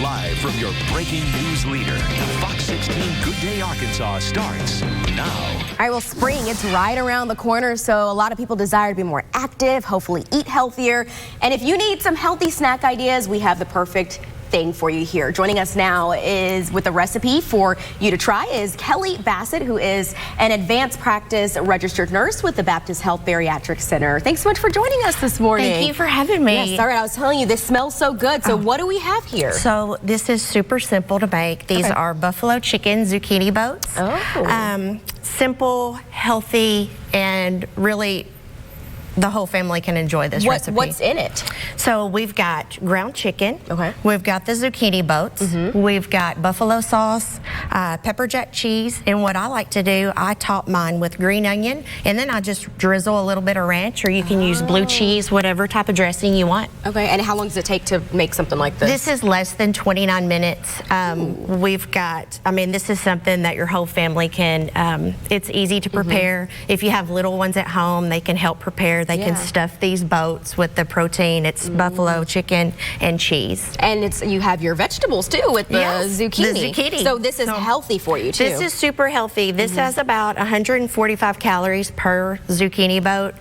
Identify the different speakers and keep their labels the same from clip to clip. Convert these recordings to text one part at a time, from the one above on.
Speaker 1: Live from your breaking news leader, Fox 16 Good Day Arkansas starts now.
Speaker 2: All right, well, spring, it's right around the corner, so a lot of people desire to be more active, hopefully eat healthier. And if you need some healthy snack ideas, we have the perfect thing for you here. Joining us now is with a recipe for you to try is Kelly Bassett, who is an advanced practice registered nurse with the Baptist Health Bariatric Center. Thanks so much for joining us this morning.
Speaker 3: Thank you for having me.
Speaker 2: Yes, all right, I was telling you, this smells so good. So what do we have here?
Speaker 3: So this is super simple to make. These are buffalo chicken zucchini boats.
Speaker 2: Oh.
Speaker 3: Simple, healthy, and really the whole family can enjoy this recipe.
Speaker 2: What's in it?
Speaker 3: So we've got ground chicken.
Speaker 2: Okay.
Speaker 3: We've got the zucchini boats. We've got buffalo sauce, pepper jack cheese, and what I like to do, I top mine with green onion, and then I just drizzle a little bit of ranch, or you can use blue cheese, whatever type of dressing you want.
Speaker 2: Okay, and how long does it take to make something like this?
Speaker 3: This is less than 29 minutes. We've got, I mean, this is something that your whole family can, it's easy to prepare. If you have little ones at home, they can help prepare. They can stuff these boats with the protein. It's buffalo chicken and cheese.
Speaker 2: And it's you have your vegetables too with the zucchini.
Speaker 3: The zucchini.
Speaker 2: So this is healthy for you too.
Speaker 3: This is super healthy. This has about 145 calories per zucchini boat,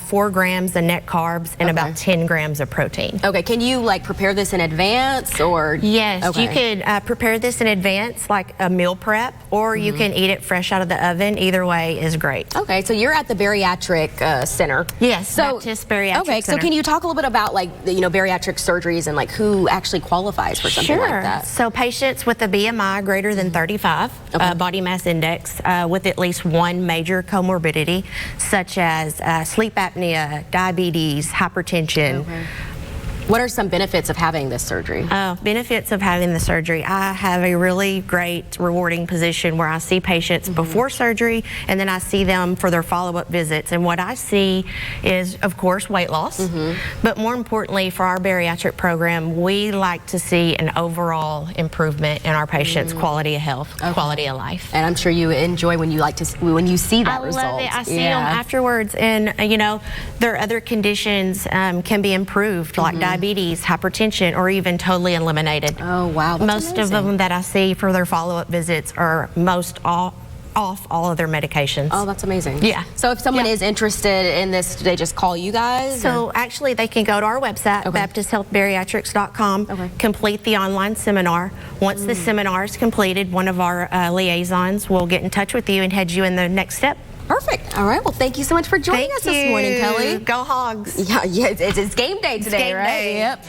Speaker 3: 4 grams of net carbs, and about 10 grams of protein.
Speaker 2: Okay, can you like prepare this in advance or?
Speaker 3: Yes, you can prepare this in advance like a meal prep, or you can eat it fresh out of the oven. Either way is great.
Speaker 2: Okay, so you're at the bariatric center.
Speaker 3: Yes, Baptist Bariatric Center.
Speaker 2: So can you talk a little bit about like bariatric surgeries and like who actually qualifies for something like that?
Speaker 3: So patients with a BMI greater than 35, body mass index, with at least one major comorbidity, such as sleep apnea, diabetes, hypertension.
Speaker 2: What are some benefits of having this surgery?
Speaker 3: Benefits of having the surgery. I have a really great, rewarding position where I see patients before surgery, and then I see them for their follow-up visits. And what I see is, of course, weight loss. But more importantly, for our bariatric program, we like to see an overall improvement in our patients' quality of health, quality of life.
Speaker 2: And I'm sure you enjoy when you see that result.
Speaker 3: I love it. I see them afterwards, and their other conditions can be improved, like diabetes, hypertension, or even totally eliminated.
Speaker 2: Oh, wow.
Speaker 3: Most of them that I see for their follow-up visits are off all of their medications.
Speaker 2: Oh, that's amazing.
Speaker 3: Yeah.
Speaker 2: So if someone is interested in this, do they just call you guys?
Speaker 3: So actually they can go to our website, BaptistHealthBariatrics.com, complete the online seminar. Once the seminar is completed, one of our liaisons will get in touch with you and head you in the next step.
Speaker 2: Perfect. All right. Well, thank you so much for joining us this morning, Kelly.
Speaker 3: Go Hogs.
Speaker 2: Yeah, it's game day today,
Speaker 3: Game
Speaker 2: right?
Speaker 3: day.
Speaker 2: Yep.